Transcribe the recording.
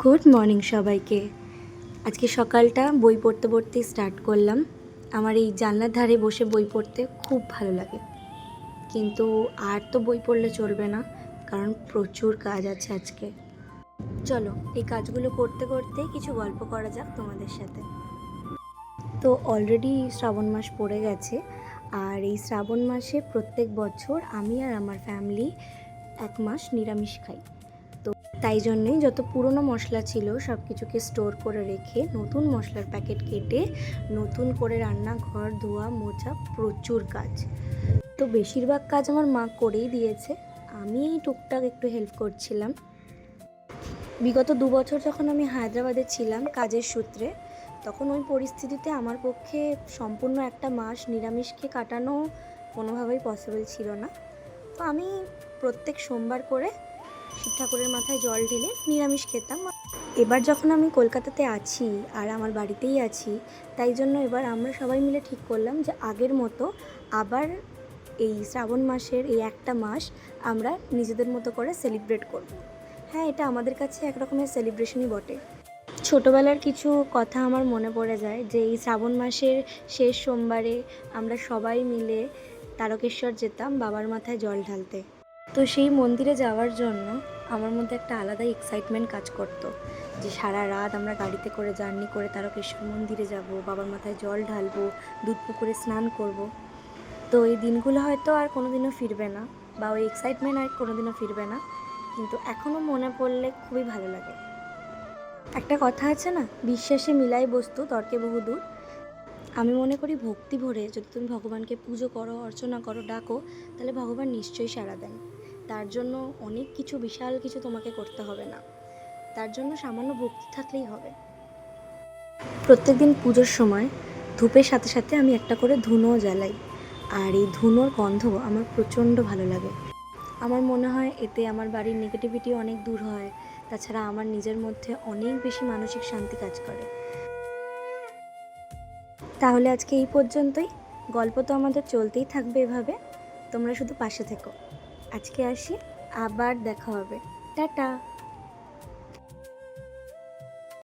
Good morning সবাইকে। আজকে সকালটা বই পড়তে পড়তেই স্টার্ট করলাম। আমার এই জানলার ধারে বসে বই পড়তে খুব ভালো লাগে, কিন্তু আর তো বই পড়লে চলবে না, কারণ প্রচুর কাজ আছে আজকে। চলো এই কাজগুলো করতে করতে কিছু গল্প করা যাক তোমাদের সাথে। তো অলরেডি শ্রাবণ মাস পড়ে গেছে, আর এই শ্রাবণ মাসে প্রত্যেক বছর আমি আর আমার ফ্যামিলি 1 মাস নিরামিষ খাই। তাই জন্যেই যত পুরনো মশলা ছিল সব কিছুকে স্টোর করে রেখে নতুন মশলার প্যাকেট কেটে নতুন করে রান্নাঘর ধোয়া মোছা, প্রচুর কাজ। তো বেশিরভাগ কাজ আমার মা করেই দিয়েছে, আমি টুকটাক একটু হেল্প করছিলাম। বিগত 2 বছর যখন আমি হায়দ্রাবাদে ছিলাম কাজের সূত্রে, তখন ওই পরিস্থিতিতে আমার পক্ষে সম্পূর্ণ 1 মাস নিরামিষ খেয়ে কাটানো কোনোভাবেই পসিবল ছিল না। তো আমি প্রত্যেক সোমবার করে শিব ঠাকুরের মাথায় জল ঢেলে নিরামিষ খেতাম। এবার যখন আমি কলকাতাতে আছি আর আমার বাড়িতেই আছি, তাই জন্য এবার আমরা সবাই মিলে ঠিক করলাম যে আগের মতো আবার এই শ্রাবণ মাসের এই 1 মাস আমরা নিজেদের মতো করে সেলিব্রেট করব। হ্যাঁ, এটা আমাদের কাছে এক রকমের সেলিব্রেশনই বটে। ছোটোবেলার কিছু কথা আমার মনে পড়ে যায়, যে এই শ্রাবণ মাসের শেষ সোমবারে আমরা সবাই মিলে তারকেশ্বর যেতাম বাবার মাথায় জল ঢালতে। তো সেই মন্দিরে যাওয়ার জন্য আমার মধ্যে একটা আলাদাই এক্সাইটমেন্ট কাজ করতো, যে সারা রাত আমরা গাড়িতে করে জার্নি করে তারকেশ্বর মন্দিরে যাব, বাবার মাথায় জল ঢালবো, দুধ পুকুরে স্নান করব। তো এই দিনগুলো হয়তো আর কোনোদিনও ফিরবে না, বা ওই এক্সাইটমেন্ট আর কোনোদিনও ফিরবে না, কিন্তু এখনও মনে পড়লে খুবই ভালো লাগে। একটা কথা আছে না, বিশ্বাসে মিলাই বস্তু তর্কে বহুদূর। আমি মনে করি ভক্তি ভরে যদি তুমি ভগবানকে পুজো করো, অর্চনা করো, ডাকো, তাহলে ভগবান নিশ্চয়ই সাড়া দেন। তার জন্য অনেক কিছু বিশাল কিছু তোমাকে করতে হবে না, তার জন্য সামান্য ভক্তি থাকলেই হবে। প্রত্যেকদিন পুজোর সময় ধূপের সাথে সাথে আমি একটা করে ধুনোও জ্বালাই, আর এই ধুনোর গন্ধ আমার প্রচণ্ড ভালো লাগে। আমার মনে হয় এতে আমার বাড়ির নেগেটিভিটি অনেক দূর হয়, তাছাড়া আমার নিজের মধ্যে অনেক বেশি মানসিক শান্তি কাজ করে। তাহলে আজকে এই পর্যন্তই। গল্প তো আমাদের চলতেই থাকবে এভাবে, তোমরা শুধু পাশে থেকো। আজকে আসি, আবার দেখা হবে। টাটা।